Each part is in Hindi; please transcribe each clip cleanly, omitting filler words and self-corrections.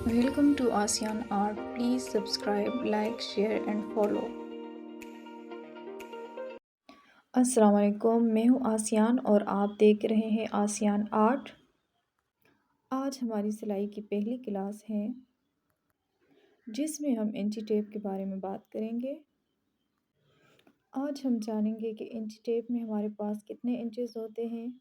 Welcome to ASEAN Art. Please subscribe, like, share and follow. अस्सलाम वालेकुम, मैं हूँ आसियान और आप देख रहे हैं आसियान आर्ट। आज हमारी सिलाई की पहली क्लास है जिसमें हम इंची टेप के बारे में बात करेंगे। आज हम जानेंगे कि इंची टेप में हमारे पास कितने इंचेस होते हैं।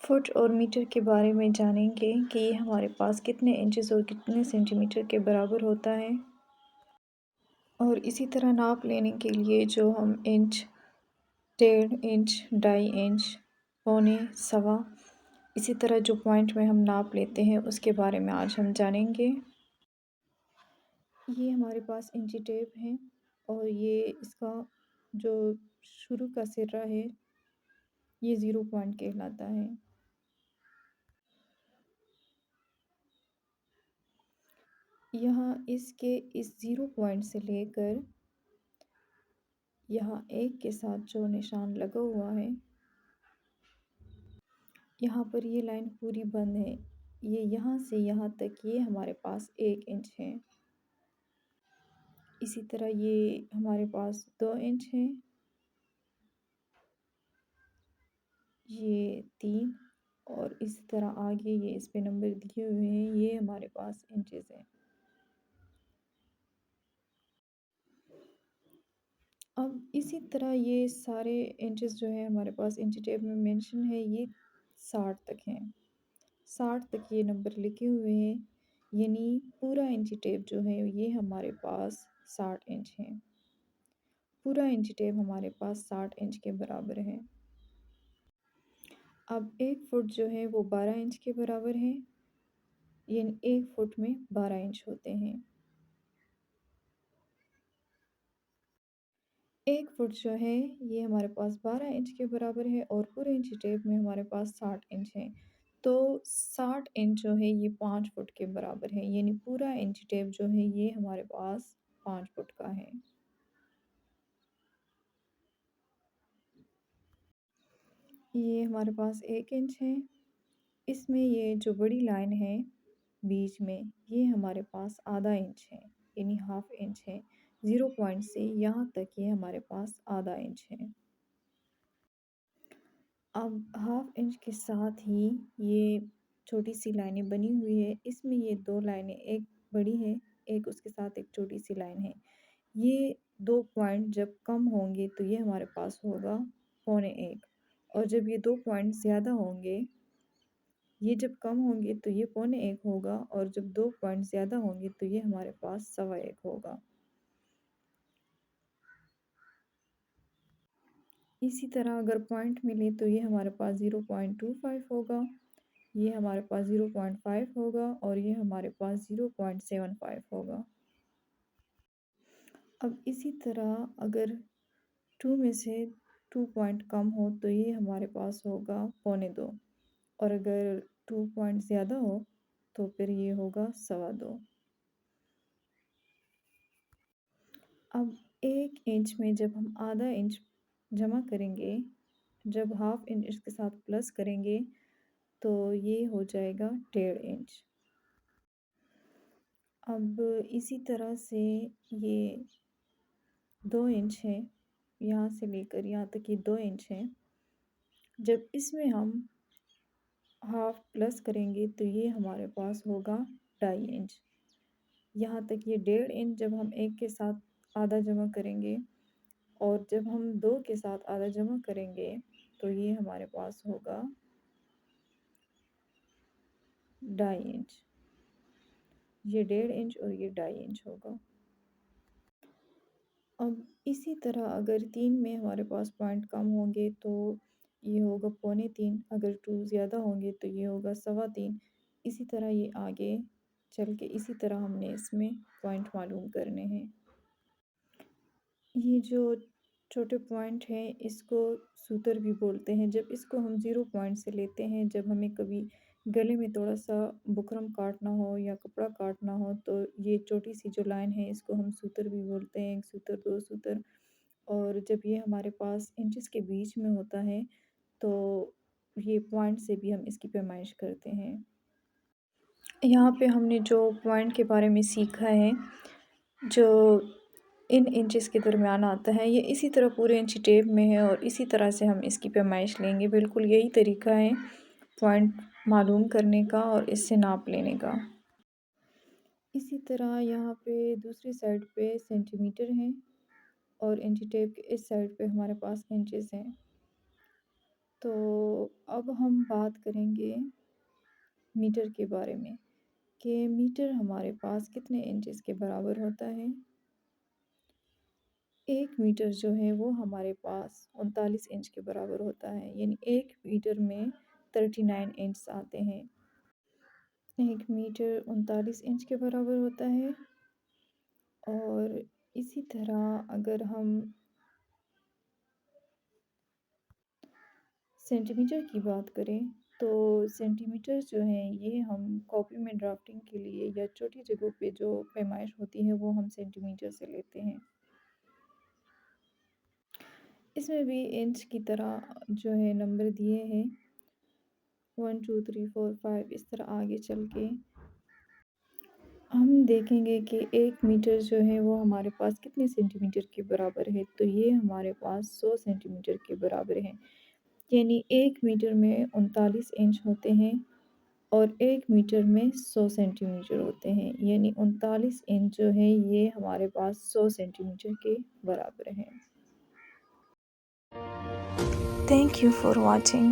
फुट और मीटर के बारे में जानेंगे कि ये हमारे पास कितने इंचेस और कितने सेंटीमीटर के बराबर होता है। और इसी तरह नाप लेने के लिए जो हम इंच, 1.5 इंच, 2.5 इंच, पौने, सवा, इसी तरह जो पॉइंट में हम नाप लेते हैं उसके बारे में आज हम जानेंगे। ये हमारे पास इंची टेप है और ये इसका जो शुरू का सिरा है ये 0 पॉइंट कहलाता है। यहाँ इसके इस 0 पॉइंट से लेकर यहाँ 1 के साथ जो निशान लगा हुआ है यहाँ पर ये लाइन पूरी बंद है। ये यहाँ से यहाँ तक ये हमारे पास 1 इंच है। इसी तरह ये हमारे पास 2 इंच है, ये 3 और इस तरह आगे ये इस पे नंबर दिए हुए हैं, ये हमारे पास इंचेस हैं। अब इसी तरह ये सारे इंचेस जो है हमारे पास इंची टेप में मेंशन है, ये 60 तक हैं। 60 तक ये नंबर लिखे हुए हैं, यानी पूरा इंची टेप जो है ये हमारे पास 60 इंच है। पूरा इंची टेप हमारे पास 60 इंच के बराबर है। अब 1 फुट जो है वो 12 इंच के बराबर है, यानी 1 फुट में 12 इंच होते हैं। 1 फुट जो है ये हमारे पास 12 इंच के बराबर है और पूरे इंची टेप में हमारे पास 60 इंच है। तो 60 इंच जो है ये 5 फुट के बराबर है, यानी पूरा इंची टेप जो है ये हमारे पास 5 फुट का है। ये हमारे पास 1 इंच है। इसमें ये जो बड़ी लाइन है बीच में ये हमारे पास आधा इंच है, यानी हाफ इंच है। 0 पॉइंट से यहाँ तक ये हमारे पास आधा इंच है। अब हाफ इंच के साथ ही ये छोटी सी लाइनें बनी हुई है, इसमें ये 2 लाइनें, एक बड़ी है, एक उसके साथ एक छोटी सी लाइन है। ये 2 पॉइंट जब कम होंगे तो ये हमारे पास होगा पौने 1 और जब ये 2 पॉइंट ज़्यादा होंगे, ये जब कम होंगे तो ये पौने 1 होगा और जब 2 पॉइंट ज़्यादा होंगे तो ये हमारे पास सवा 1 होगा। इसी तरह अगर पॉइंट मिले तो ये हमारे पास 0.25 होगा, ये हमारे पास 0.5 होगा और ये हमारे पास 0.75 होगा। अब इसी तरह अगर 2 में से 2 पॉइंट कम हो तो ये हमारे पास होगा पौने 2 और अगर 2 पॉइंट ज़्यादा हो तो फिर ये होगा सवा 2। अब 1 इंच में जब हम आधा इंच जमा करेंगे, जब हाफ इंच इसके साथ प्लस करेंगे तो ये हो जाएगा 1.5 इंच। अब इसी तरह से ये 2 इंच है, यहाँ से लेकर यहाँ तक ये 2 इंच है। जब इसमें हम हाफ प्लस करेंगे तो ये हमारे पास होगा 2.5 इंच। यहाँ तक ये 1.5 इंच जब हम 1 के साथ आधा जमा करेंगे और जब हम 2 के साथ आधा जमा करेंगे तो ये हमारे पास होगा 2.5 इंच। ये 1.5 इंच और ये 2.5 इंच होगा। अब इसी तरह अगर 3 में हमारे पास पॉइंट कम होंगे तो ये होगा पौने 3, अगर 2 ज़्यादा होंगे तो ये होगा सवा 3। इसी तरह ये आगे चल के इसी तरह हमने इसमें पॉइंट मालूम करने हैं। ये जो छोटे पॉइंट हैं इसको सूतर भी बोलते हैं। जब इसको हम 0 पॉइंट से लेते हैं, जब हमें कभी गले में थोड़ा सा बुकरम काटना हो या कपड़ा काटना हो तो ये छोटी सी जो लाइन है इसको हम सूतर भी बोलते हैं, 1 सूतर, 2 सूतर। और जब ये हमारे पास इंचेस के बीच में होता है तो ये पॉइंट से भी हम इसकी पैमाइश करते हैं। यहाँ पे हमने जो पॉइंट के बारे में सीखा है, जो इन इंचेस के दरमियान आता है, ये इसी तरह पूरे इंची टेप में है और इसी तरह से हम इसकी पैमाइश लेंगे। बिल्कुल यही तरीका है पॉइंट मालूम करने का और इससे नाप लेने का। इसी तरह यहाँ पे दूसरी साइड पे सेंटीमीटर हैं और इंची टेप के इस साइड पे हमारे पास इंचेस हैं। तो अब हम बात करेंगे मीटर के बारे में कि मीटर हमारे पास कितने इंचेस के बराबर होता है। 1 मीटर जो है वो हमारे पास 39 इंच के बराबर होता है, यानी 1 मीटर में 39 इंच आते हैं। 1 मीटर 39 इंच के बराबर होता है। और इसी तरह अगर हम सेंटीमीटर की बात करें तो सेंटीमीटर जो है ये हम कॉपी में ड्राफ्टिंग के लिए या छोटी जगहों पे जो पैमाइश होती है वो हम सेंटीमीटर से लेते हैं। इसमें भी इंच की तरह जो है नंबर दिए हैं 1 2 3 4 5 इस तरह आगे चल के हम देखेंगे कि 1 मीटर जो है वो हमारे पास कितने सेंटीमीटर के बराबर है। तो ये हमारे पास 100 सेंटीमीटर के बराबर है, यानी 1 मीटर में 39 इंच होते हैं और 1 मीटर में 100 सेंटीमीटर होते हैं, यानी 39 इंच जो है ये हमारे पास 100 सेंटीमीटर के बराबर है। Thank you for watching.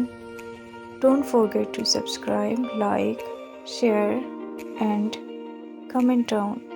Don't forget to subscribe, like, share and comment down.